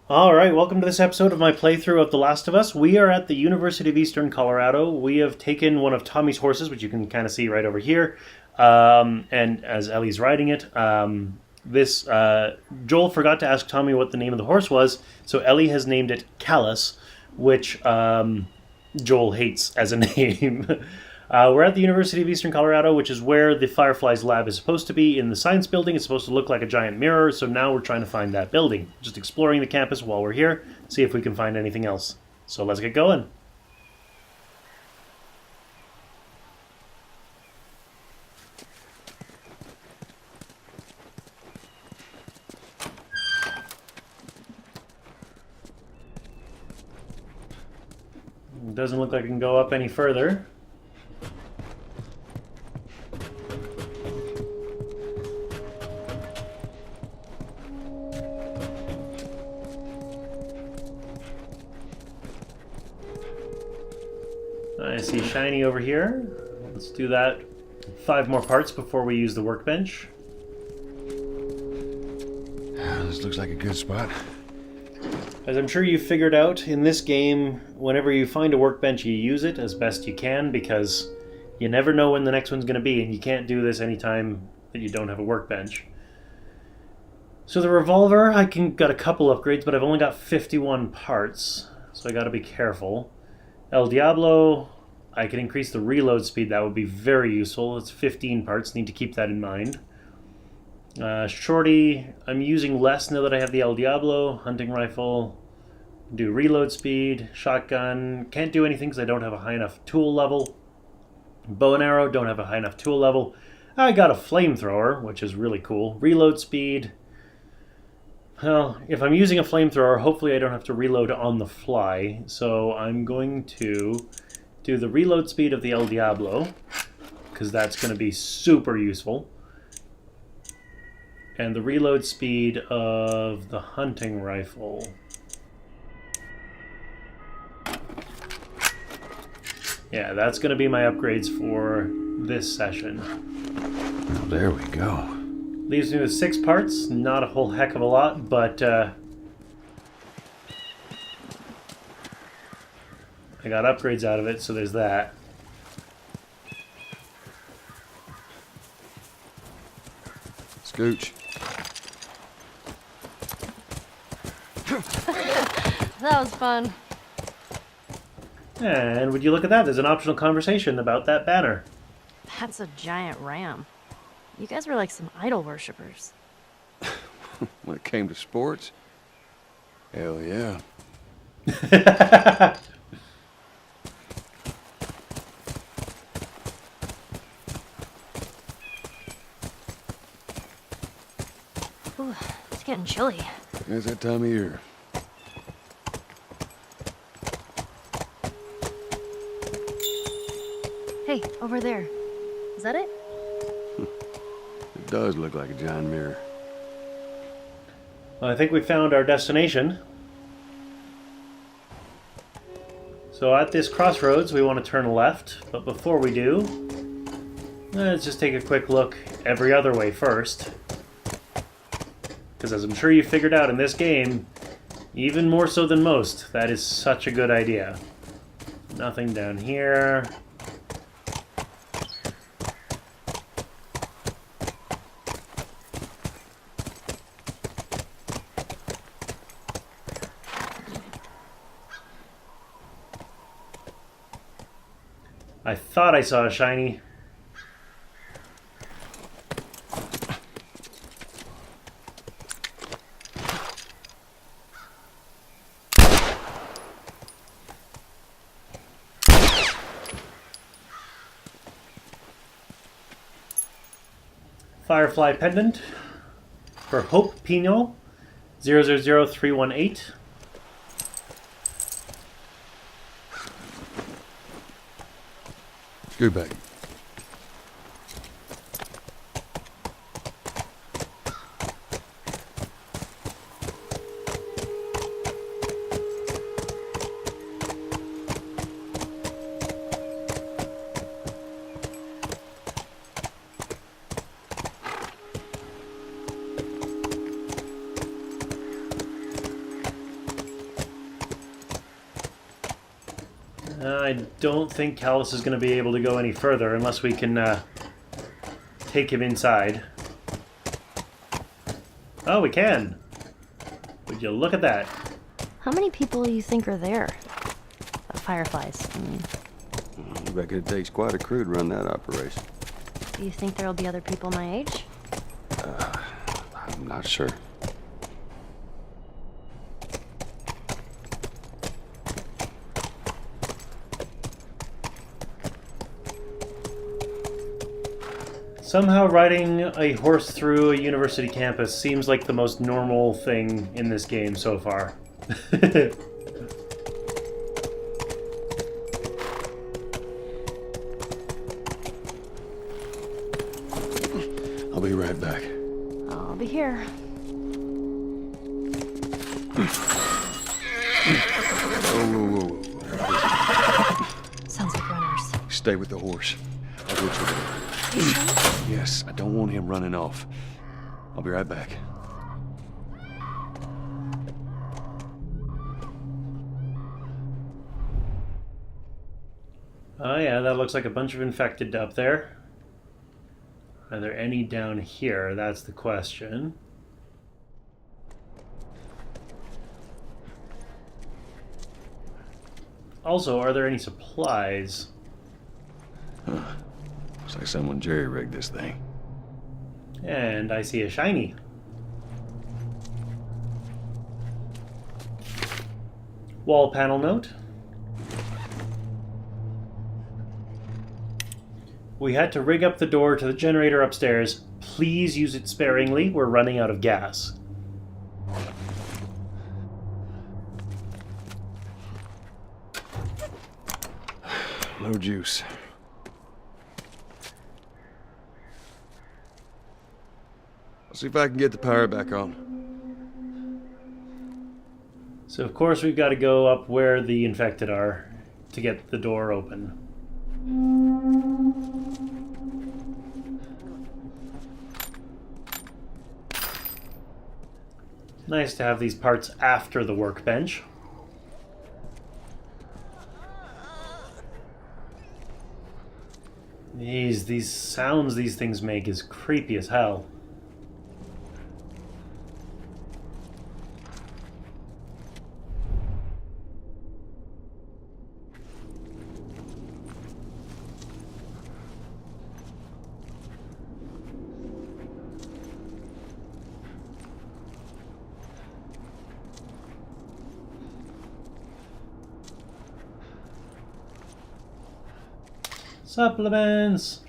All right, welcome to this episode of my playthrough of The Last of Us. We are at the University of Eastern Colorado. We have taken one of Tommy's horses, which you can kind of see right over here, and as Ellie's riding it. Joel forgot to ask Tommy what the name of the horse was, so Ellie has named it Callus, which Joel hates as a name. We're at the University of Eastern Colorado, which is where the Fireflies lab is supposed to be in the science building. It's supposed to look like a giant mirror, so now we're trying to find that building. Just exploring the campus while we're here, see if we can find anything else. So let's get going. It doesn't look like it can go up any further. I see shiny over here. Let's do that. 5 more parts before we use the workbench. This looks like a good spot. As I'm sure you figured out, in this game, whenever you find a workbench, you use it as best you can, because you never know when the next one's going to be, and you can't do this anytime that you don't have a workbench. So the revolver, got a couple upgrades, but I've only got 51 parts, so I gotta be careful. El Diablo, I can increase the reload speed. That would be very useful. It's 15 parts. Need to keep that in mind. Shorty, I'm using less now that I have the El Diablo. Hunting rifle, do reload speed. Shotgun, can't do anything because I don't have a high enough tool level. Bow and arrow, don't have a high enough tool level. I got a flamethrower, which is really cool. Reload speed. Well, if I'm using a flamethrower, hopefully I don't have to reload on the fly. So I'm going to do the reload speed of the El Diablo, because that's going to be super useful. And the reload speed of the hunting rifle. Yeah, that's going to be my upgrades for this session. Well, there we go. Leaves me with 6 parts. Not a whole heck of a lot, but I got upgrades out of it, so there's that. Scooch. That was fun. And would you look at that, there's an optional conversation about that banner. That's a giant ram. You guys were like some idol worshippers. When it came to sports, hell yeah. Ooh, it's getting chilly. It's that time of year. Hey, over there. Is that it? It does look like a giant mirror. Well, I think we found our destination. So at this crossroads, we want to turn left, but before we do, let's just take a quick look every other way first. Because as I'm sure you figured out in this game, even more so than most, that is such a good idea. Nothing down here. I thought I saw a shiny. Firefly pendant for Hope Pino 000318. Scoot back. I don't think Callus is going to be able to go any further unless we can take him inside. Oh, we can. Would you look at that? How many people do you think are there? Fireflies, I mean. I reckon it takes quite a crew to run that operation. Do you think there'll be other people my age? I'm not sure. Somehow riding a horse through a university campus seems like the most normal thing in this game so far. I'll be right back. I'll be here. Whoa. Sounds like runners. Stay with the horse. I'll get you there. You sure? Yes, I don't want him running off. I'll be right back. Oh yeah, that looks like a bunch of infected up there. Are there any down here? That's the question. Also, are there any supplies? Looks like someone jerry-rigged this thing. And I see a shiny. Wall panel note. We had to rig up the door to the generator upstairs. Please use it sparingly. We're running out of gas. No juice. I'll see if I can get the power back on. So of course we've got to go up where the infected are to get the door open. Nice to have these parts after the workbench. These sounds these things make is creepy as hell. Supplements!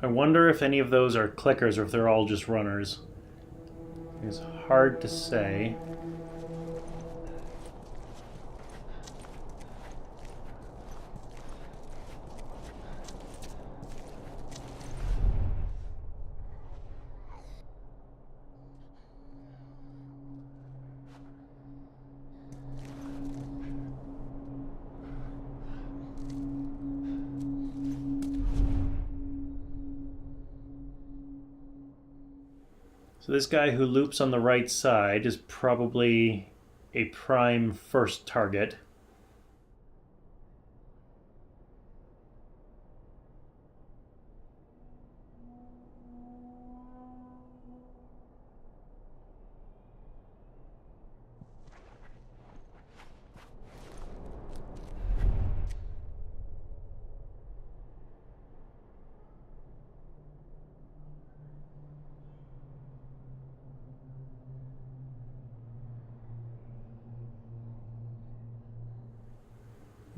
I wonder if any of those are clickers or if they're all just runners. It's hard to say. So this guy who loops on the right side is probably a prime first target.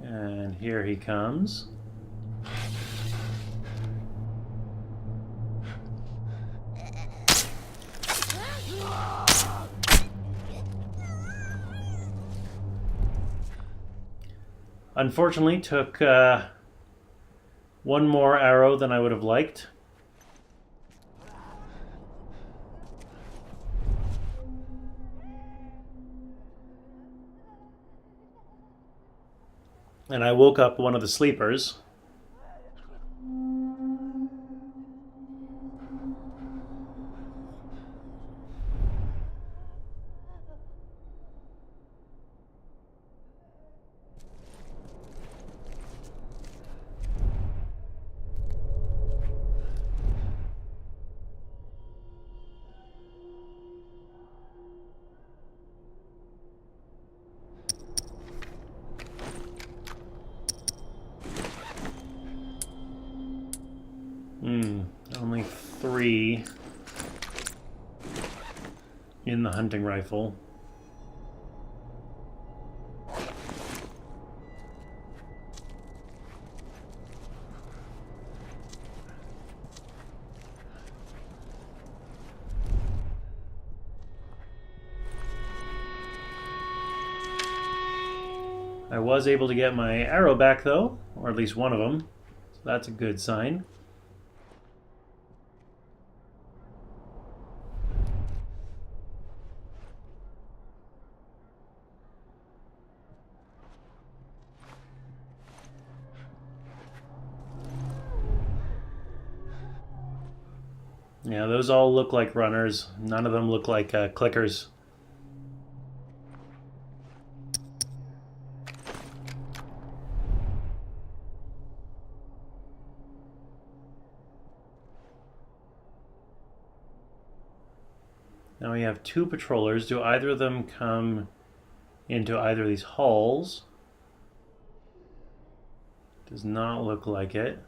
And here he comes. Unfortunately, took one more arrow than I would have liked. And I woke up one of the sleepers. Only 3 in the hunting rifle. I was able to get my arrow back though, or at least one of them, so that's a good sign. Yeah, those all look like runners. None of them look like clickers. Now we have 2 patrollers. Do either of them come into either of these halls? Does not look like it.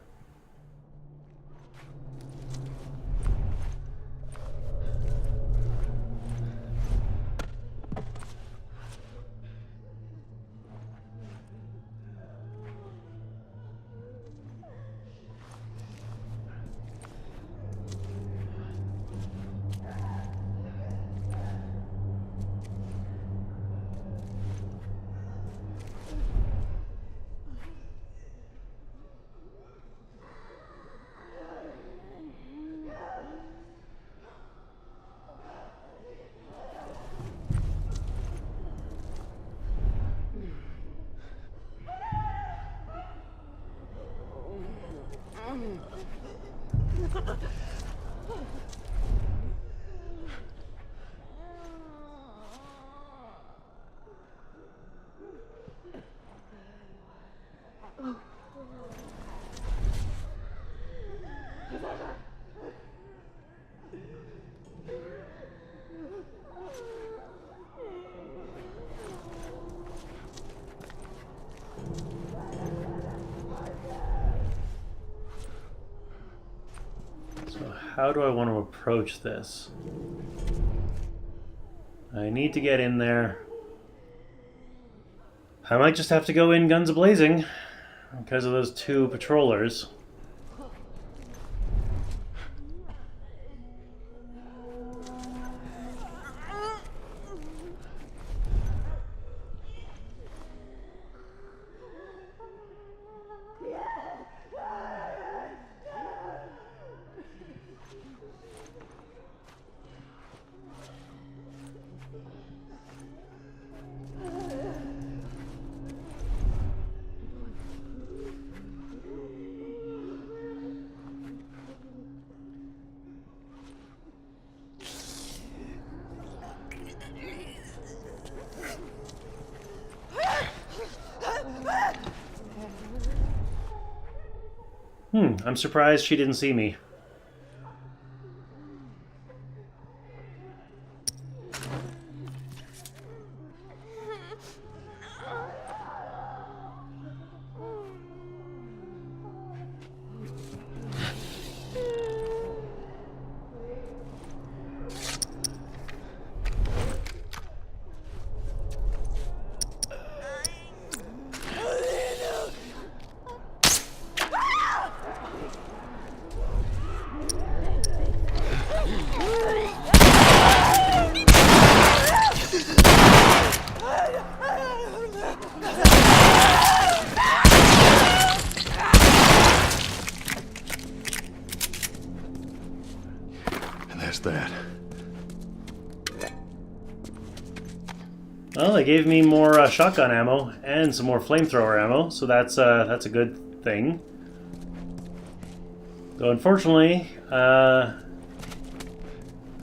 How do I want to approach this? I need to get in there. I might just have to go in guns a-blazing because of those 2 patrollers. I'm surprised she didn't see me. Well, they gave me more shotgun ammo and some more flamethrower ammo, so that's a good thing. Though unfortunately, I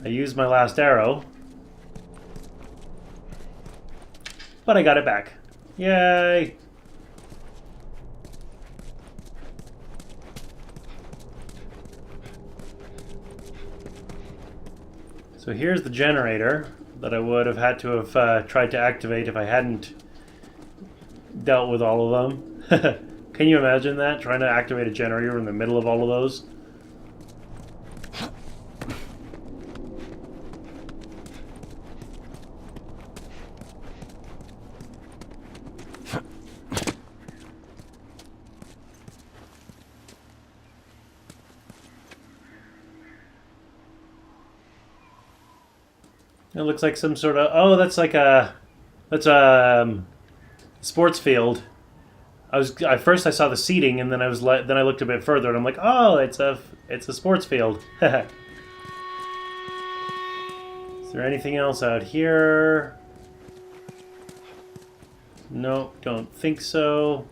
used my last arrow, but I got it back. Yay! So here's the generator that I would have had to have tried to activate if I hadn't dealt with all of them. Can you imagine that? Trying to activate a generator in the middle of all of those? It looks like some sort of... Oh, that's like a... That's a sports field. At first I saw the seating, and then I looked a bit further, and I'm like, oh, it's a sports field. Is there anything else out here? No, don't think so.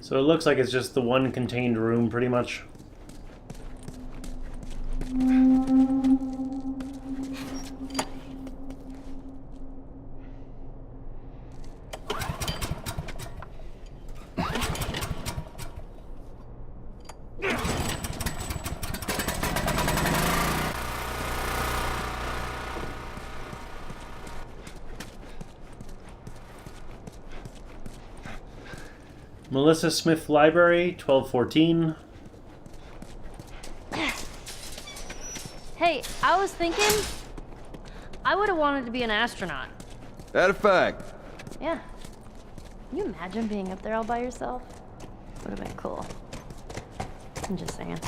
So it looks like it's just the one contained room, pretty much. Melissa Smith Library, 1214. Hey, I was thinking I would have wanted to be an astronaut. That a fact? Yeah. Can you imagine being up there all by yourself? Would have been cool. I'm just saying.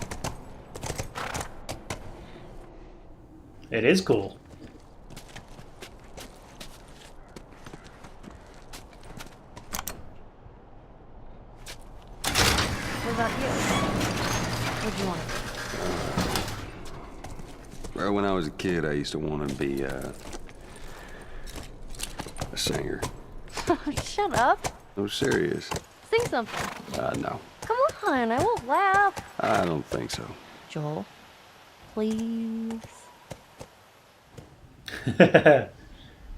It is cool. What about you? What'd you want to Well, when I was a kid, I used to want to be a singer. be? Shut up. No, serious. Sing something. No. Come on, I won't laugh. I don't think so. Joel, please.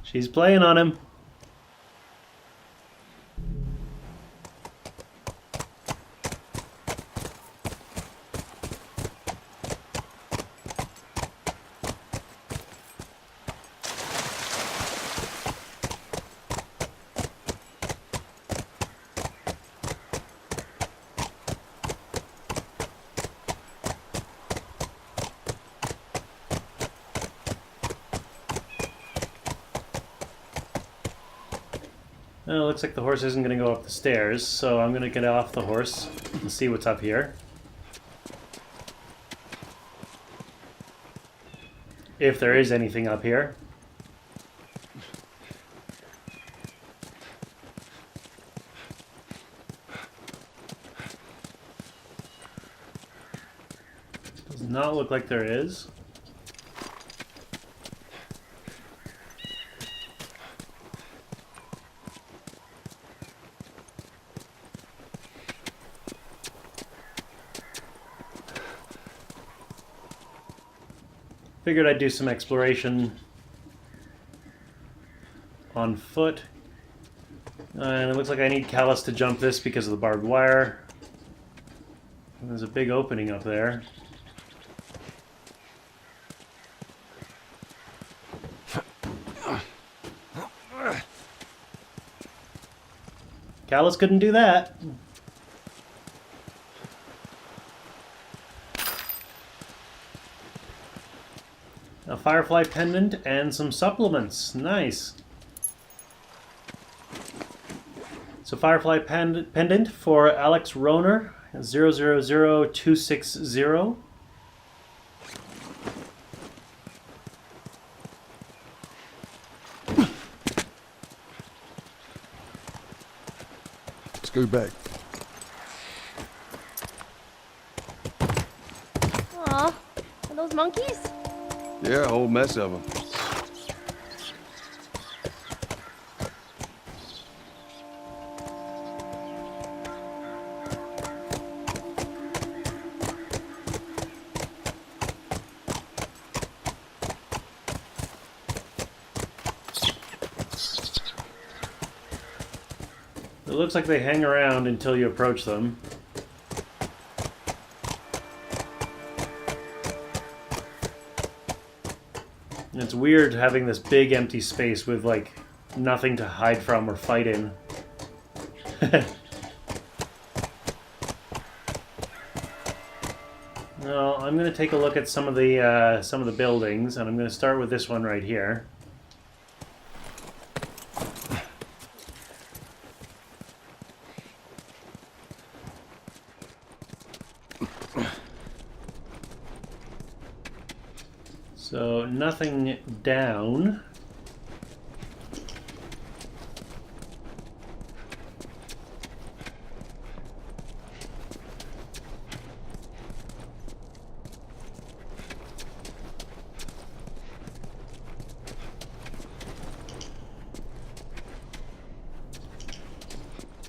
She's playing on him. Oh, looks like the horse isn't going to go up the stairs, so I'm going to get off the horse and see what's up here. If there is anything up here. Does not look like there is. Figured I'd do some exploration on foot. And it looks like I need Callus to jump this because of the barbed wire. And there's a big opening up there. Callus couldn't do that. A firefly pendant and some supplements. Nice. So firefly pendant for Alex Roner, 000260. Let's go back. those monkeys? Yeah, a whole mess of them. It looks like they hang around until you approach them. And it's weird having this big empty space with, like, nothing to hide from or fight in. No, I'm going to take a look at some of the buildings, and I'm going to start with this one right here. So, nothing down.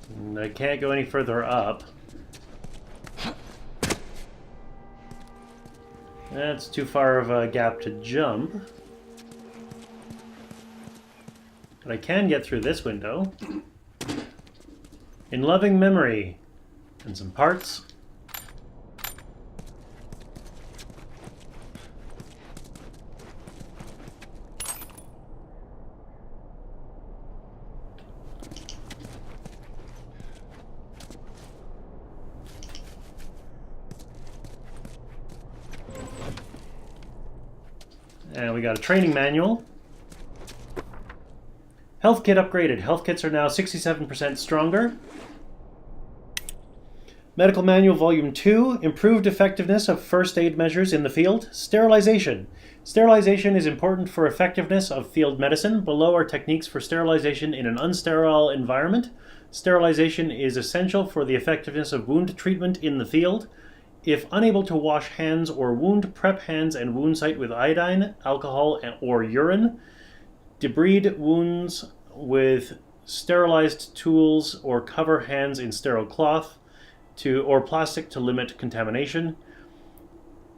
And I can't go any further up. That's too far of a gap to jump. But I can get through this window. In loving memory. And some parts. And we got a training manual. Health kit upgraded. Health kits are now 67% stronger. Medical manual volume 2. Improved effectiveness of first aid measures in the field. Sterilization. Sterilization is important for effectiveness of field medicine. Below are techniques for sterilization in an unsterile environment. Sterilization is essential for the effectiveness of wound treatment in the field. If unable to wash hands or wound, prep hands and wound site with iodine, alcohol, or urine. Debride wounds with sterilized tools or cover hands in sterile cloth or plastic to limit contamination.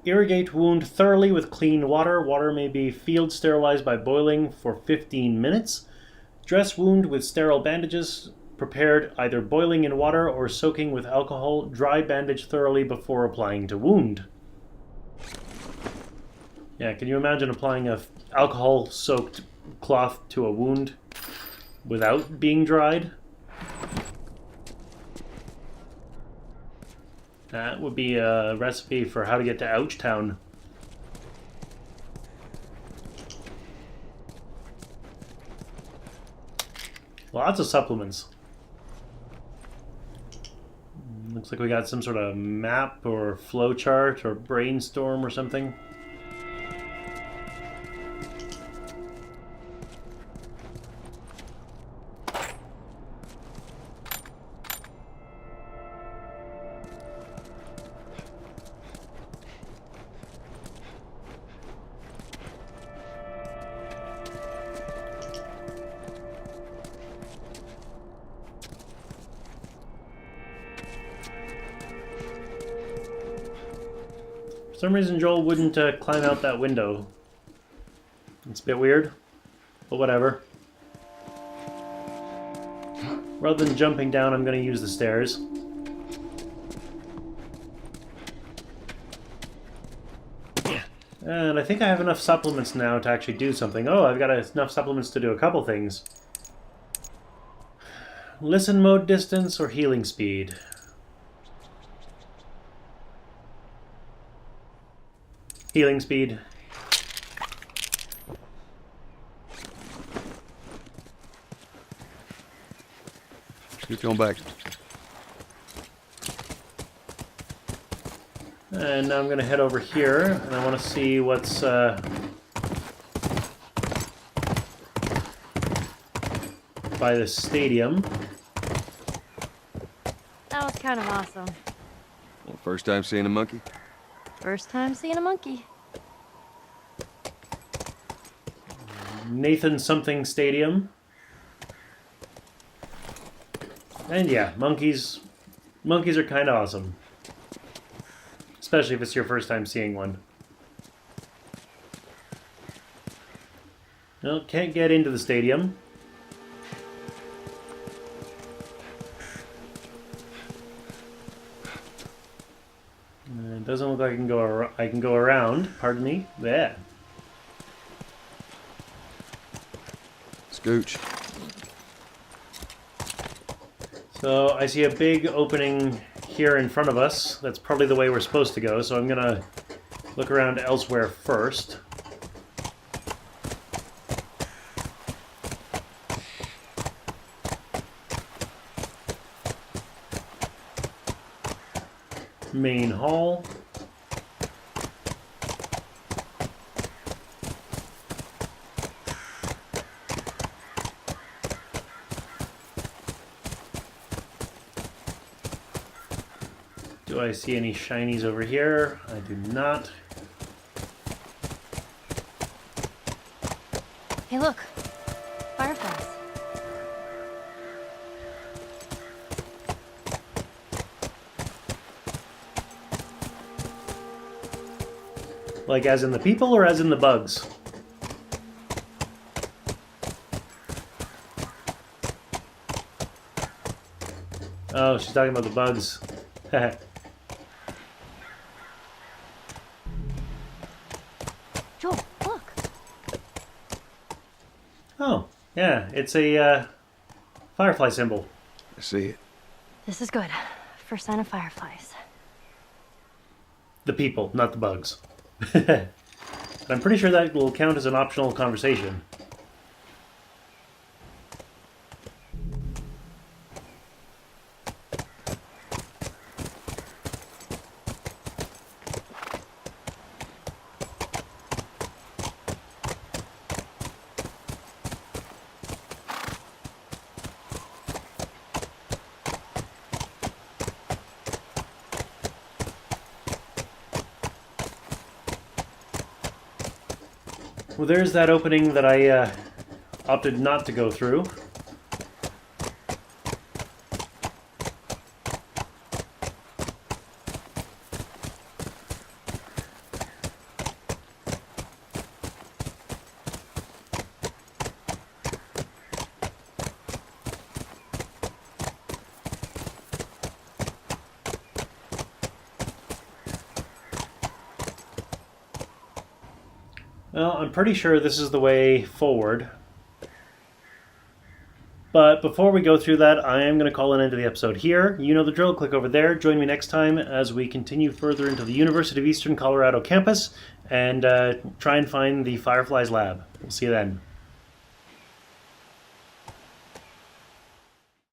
Irrigate wound thoroughly with clean water. Water may be field sterilized by boiling for 15 minutes. Dress wound with sterile bandages prepared either boiling in water or soaking with alcohol. Dry bandage thoroughly before applying to wound. Yeah, can you imagine applying a alcohol-soaked cloth to a wound without being dried? That would be a recipe for how to get to Ouchtown. Lots of supplements. Looks like we got some sort of map or flowchart or brainstorm or something. For some reason, Joel wouldn't climb out that window. It's a bit weird, but whatever. Rather than jumping down, I'm going to use the stairs. And I think I have enough supplements now to actually do something. Oh, I've got enough supplements to do a couple things. Listen mode distance or healing speed. Healing speed. Keep going back. And now I'm going to head over here, and I want to see what's by the stadium. That was kind of awesome. Well, first time seeing a monkey? First time seeing a monkey. Nathan something stadium. And yeah, monkeys are kind of awesome. Especially if it's your first time seeing one. No, can't get into the stadium. It doesn't look like I can go around. Pardon me. Yeah. Scooch. So I see a big opening here in front of us. That's probably the way we're supposed to go. So I'm gonna look around elsewhere first. Main hall. Do I see any shinies over here? I do not. Hey, look. Fireflies. Like as in the people or as in the bugs? Oh, she's talking about the bugs. Joel, look. Oh, yeah, it's a firefly symbol. I see it. This is good. First sign of fireflies. The people, not the bugs. But I'm pretty sure that will count as an optional conversation. Well, there's that opening that I opted not to go through. Well, I'm pretty sure this is the way forward. But before we go through that, I am going to call an end to the episode here. You know the drill. Click over there. Join me next time as we continue further into the University of Eastern Colorado campus and try and find the Fireflies lab. We'll see you then.